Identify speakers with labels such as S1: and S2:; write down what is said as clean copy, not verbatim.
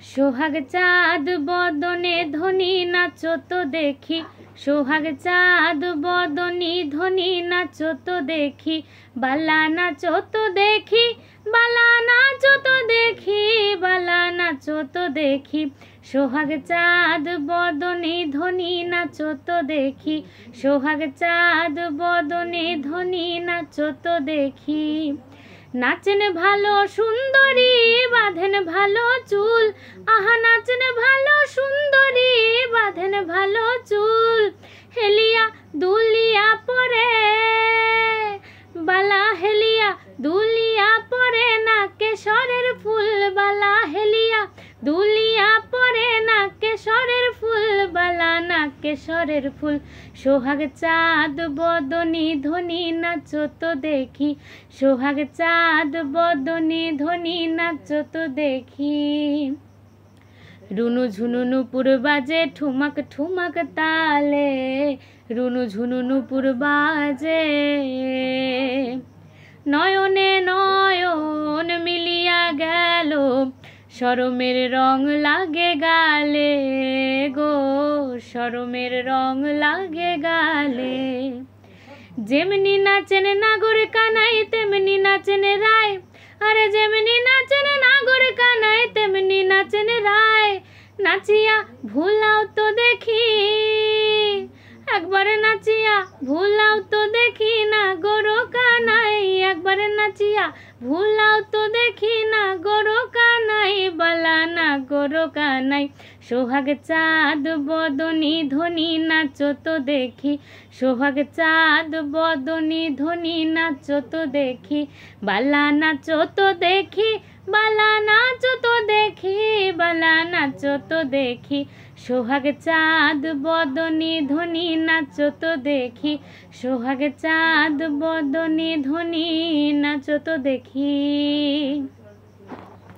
S1: সোহাগ চাঁদ বদনে ধ্বনি নাচো তো দেখি, সোহাগ চাঁদ বদনি ধ্বনি নাচো তো দেখি, বালা নাচো তো দেখি, বালা নাচো তো দেখি, বালা নাচো তো দেখি। সোহাগ চাঁদ বদনে ধ্বনি নাচো তো দেখি, সোহাগ চাঁদ বদনে ধ্বনি নাচো তো দেখি। নাচেন ভালো সুন্দরী বাঁধেন ভালো চুল, আহা নাচেন ভালো সুন্দরী বাঁধেন ভালো চুল। হেলিয়া দুলিয়া পরে বালা, হেলিয়া দুলিয়া পরে না কেশরের ফুল বালা, হেলিয়া দুলিয়া পরে না কেশরের ফুল বালা, না কেশরের ফুল। সোহাগ চাঁদ বদনি ধ্বনি নাচো তো দেখি, সোহাগ চাঁদ বদনি ধ্বনি নাচো তো দেখি। রুনু ঝুনু নুপুর বাজে ঠুমক ঠুমক তালে, রুনু ঝুনু নুপুর বাজে। নয়নে নয়ন মিলিয়া গেল, শরমের রং লাগে গালে গো, শরমের রং লাগে গালে। যেমনি নাচেন নাগর কানাই তেমনি নাচেন রায়, আরে যেমনি নাচেন নাগর কানাই তেমনি নাচেন রায়। নাচিয়া ভুলাও তো দেখি, একবার নাচিয়া ভুলাও তো দেখি না গরো কানাই, একবার নাচিয়া ভুলাও তো দেখি না গরো কানাই বালা, না গরো কানাই। সোহাগ চাঁদ বদনি ধ্বনি নাচো তো দেখি, সোহাগ চাঁদ বদনি ধ্বনি নাচো তো দেখি, বালা নাচো তো দেখি, বালা নাচো তো দেখি, বালা নাচো তো দেখি। সোহাগ চাঁদ বদনি ধ্বনি নাচো তো দেখি, সোহাগ চাঁদ বদনি ধ্বনি নাচো তো দেখি।